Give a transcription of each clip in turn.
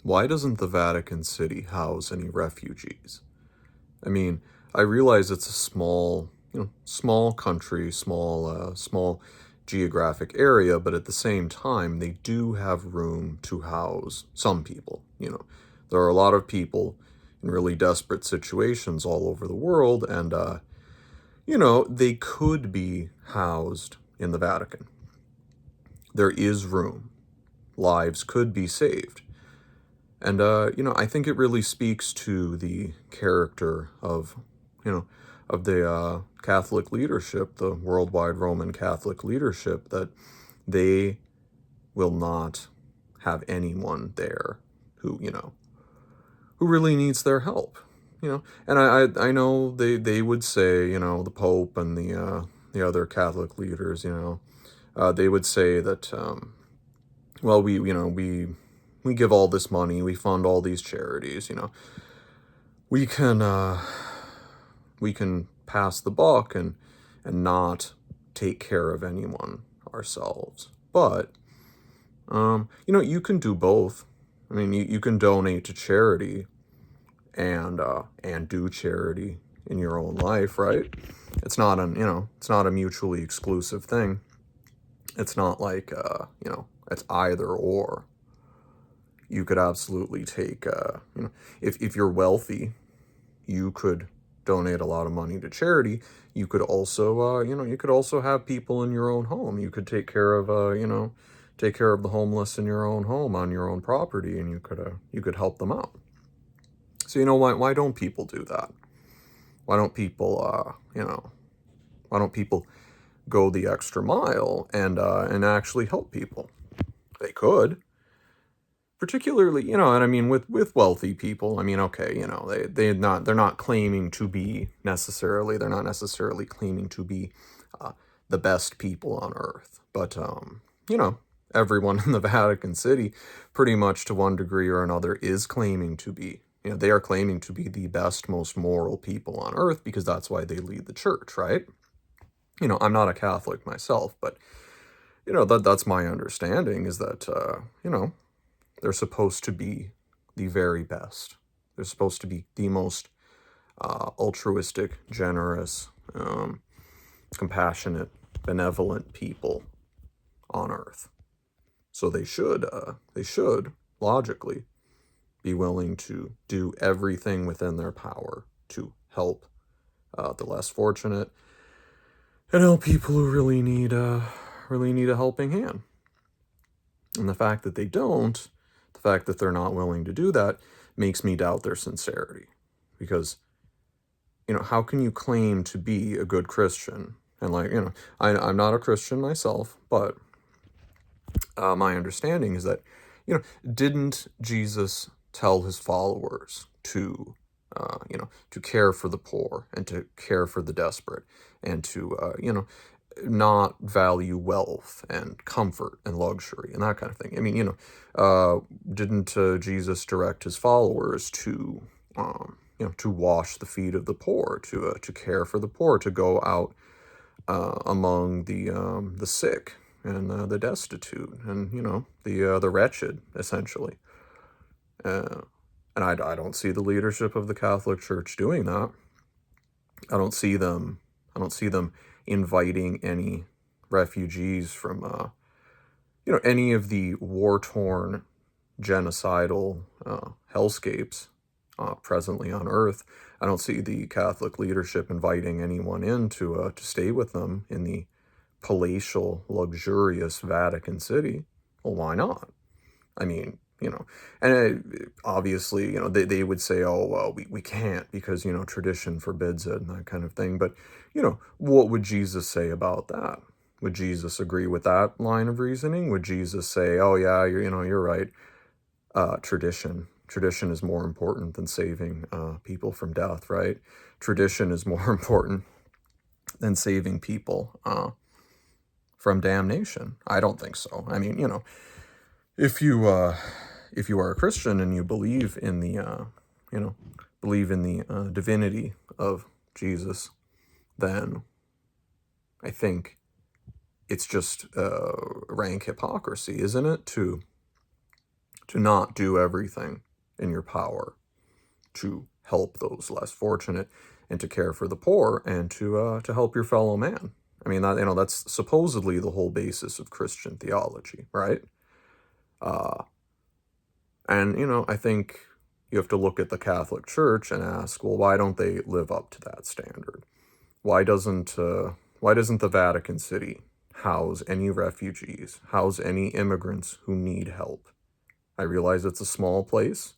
why doesn't the Vatican City house any refugees? I mean, I realize it's a small country, small geographic area, but at the same time, they do have room to house some people. There are a lot of people in really desperate situations all over the world, and they could be housed in the Vatican. There is room. Lives could be saved. And, I think it really speaks to the character of the Catholic leadership, the worldwide Roman Catholic leadership, that they will not have anyone there who really needs their help. And I know they would say, the Pope and the other Catholic leaders, they would say that, well, we give all this money, we fund all these charities, we can pass the buck and not take care of anyone ourselves. But you can do both. I mean, you can donate to charity and do charity in your own life, right? It's not it's not a mutually exclusive thing. It's not like it's either or. You could absolutely take if you're wealthy, you could donate a lot of money to charity. You could also you could also have people in your own home. You could take care of take care of the homeless in your own home on your own property, and you could help them out. So why don't people do that? Why don't people why don't people go the extra mile and actually help people? They could. Particularly, and I mean with wealthy people, I mean, okay, they're not claiming to be necessarily, they're not necessarily claiming to be the best people on earth, but everyone in the Vatican City, pretty much to one degree or another, is claiming to be, they are claiming to be the best, most moral people on earth, because that's why they lead the church, right? I'm not a Catholic myself, but that's my understanding, is that they're supposed to be the very best. They're supposed to be the most altruistic, generous, compassionate, benevolent people on earth. So they should logically be willing to do everything within their power to help the less fortunate and help people who really need a helping hand. And the fact that they don't, the fact that they're not willing to do that, makes me doubt their sincerity. Because, how can you claim to be a good Christian? And I'm not a Christian myself, but my understanding is that, didn't Jesus tell his followers to care for the poor and to care for the desperate and to, not value wealth and comfort and luxury and that kind of thing? I mean, didn't Jesus direct his followers to, to wash the feet of the poor, to care for the poor, to go out among the sick and the destitute and the wretched, essentially? And I don't see the leadership of the Catholic Church doing that. I don't see them inviting any refugees from any of the war-torn, genocidal hellscapes presently on Earth. I don't see the Catholic leadership inviting anyone in to stay with them in the palatial, luxurious Vatican City. Well, why not? I mean, and obviously, they would say, oh, well, we can't because, tradition forbids it and that kind of thing. But, what would Jesus say about that? Would Jesus agree with that line of reasoning? Would Jesus say, oh, yeah, you're right. Tradition is more important than saving people from death, right? Tradition is more important than saving people from damnation. I don't think so. I mean, if you are a Christian and you believe in the divinity of Jesus, then I think it's just rank hypocrisy, isn't it, to to not do everything in your power to help those less fortunate and to care for the poor and to help your fellow man. I mean, that, that's supposedly the whole basis of Christian theology, right? Uh, and, I think you have to look at the Catholic Church and ask, well, why don't they live up to that standard? Why doesn't the Vatican City house any refugees, house any immigrants who need help? I realize it's a small place,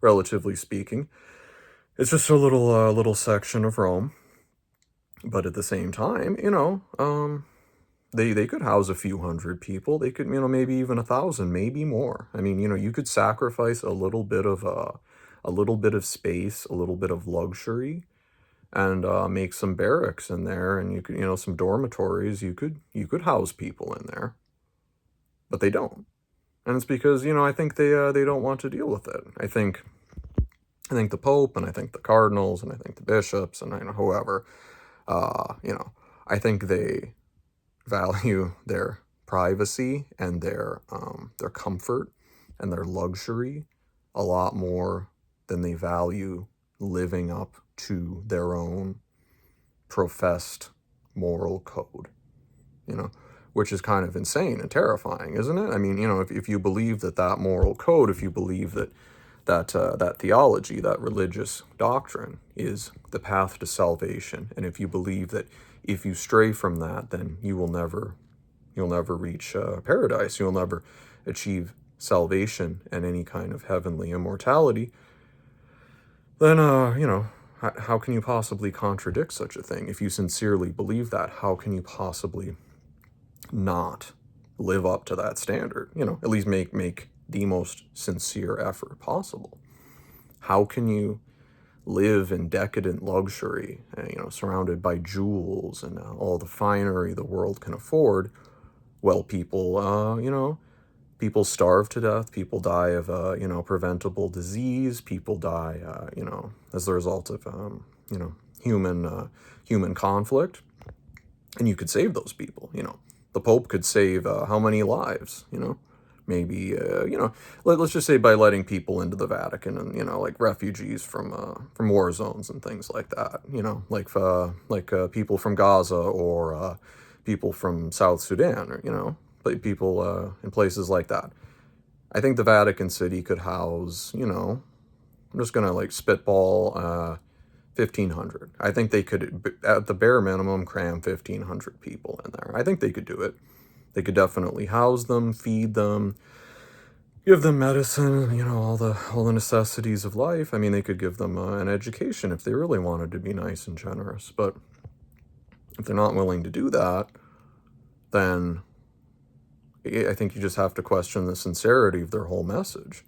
relatively speaking. It's just a little section of Rome, but at the same time, they could house a few hundred people. They could, maybe even 1,000, maybe more. I mean, you could sacrifice a little bit of space, a little bit of luxury, and make some barracks in there, and you could, some dormitories. You could house people in there, but they don't, and it's because I think they don't want to deal with it. I think the Pope, and I think the cardinals, and I think the bishops, and whoever, I think they value their privacy and their comfort and their luxury a lot more than they value living up to their own professed moral code, which is kind of insane and terrifying, isn't it? I mean, if you believe that moral code, if you believe that theology, that religious doctrine is the path to salvation, and if you believe that if you stray from that, then you'll never reach paradise, you'll never achieve salvation and any kind of heavenly immortality, then, how can you possibly contradict such a thing? If you sincerely believe that, how can you possibly not live up to that standard? At least make the most sincere effort possible. How can you live in decadent luxury, surrounded by jewels and all the finery the world can afford, well, people starve to death, people die of, preventable disease, people die, as a result of, human conflict, and you could save those people, the Pope could save how many lives, maybe, let's just say by letting people into the Vatican and, like refugees from war zones and things like that, like people from Gaza or people from South Sudan, or, people in places like that. I think the Vatican City could house, I'm just going to like spitball 1,500. I think they could, at the bare minimum, cram 1,500 people in there. I think they could do it. They could definitely house them, feed them, give them medicine, all the necessities of life. I mean, they could give them an education if they really wanted to be nice and generous. But if they're not willing to do that, then I think you just have to question the sincerity of their whole message.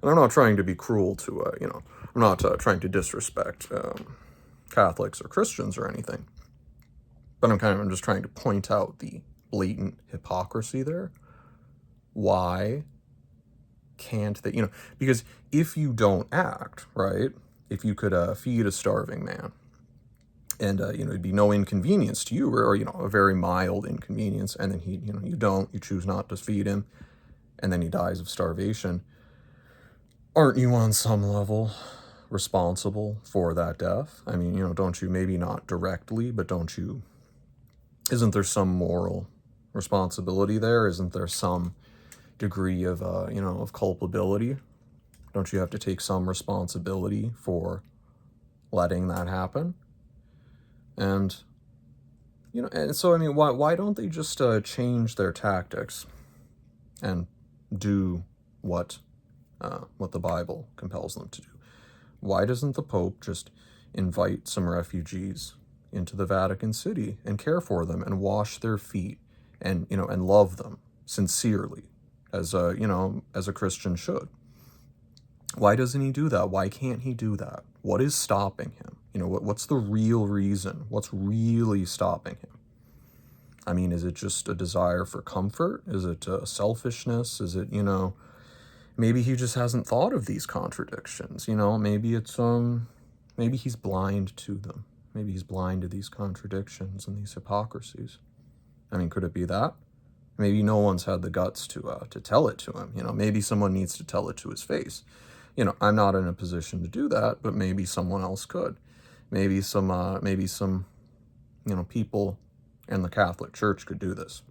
And I'm not trying to be cruel to, I'm not trying to disrespect Catholics or Christians or anything. But I'm just trying to point out the blatant hypocrisy there. Why can't they, because if you don't act, right, if you could feed a starving man, and, it'd be no inconvenience to you, or a very mild inconvenience, and then you choose not to feed him, and then he dies of starvation, aren't you on some level responsible for that death? I mean, don't you, maybe not directly, but isn't there some moral responsibility there? Isn't there some degree of, of culpability? Don't you have to take some responsibility for letting that happen? And, and so, I mean, why don't they just change their tactics and do what the Bible compels them to do? Why doesn't the Pope just invite some refugees into the Vatican City and care for them and wash their feet and, and love them sincerely as a Christian should? Why doesn't he do that? Why can't he do that? What is stopping him? What's the real reason? What's really stopping him? I mean, is it just a desire for comfort? Is it selfishness? Is it, maybe he just hasn't thought of these contradictions, maybe it's, maybe he's blind to them. Maybe he's blind to these contradictions and these hypocrisies. I mean, could it be that? Maybe no one's had the guts to tell it to him. Maybe someone needs to tell it to his face. I'm not in a position to do that, but maybe someone else could. Maybe some people in the Catholic Church could do this.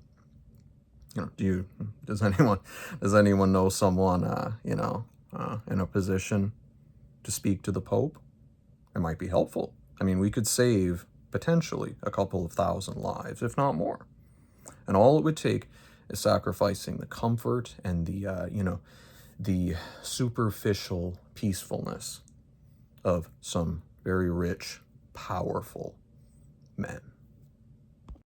Does anyone know someone, in a position to speak to the Pope? It might be helpful. We could save potentially a couple of thousand lives, if not more. And all it would take is sacrificing the comfort and the superficial peacefulness of some very rich, powerful men.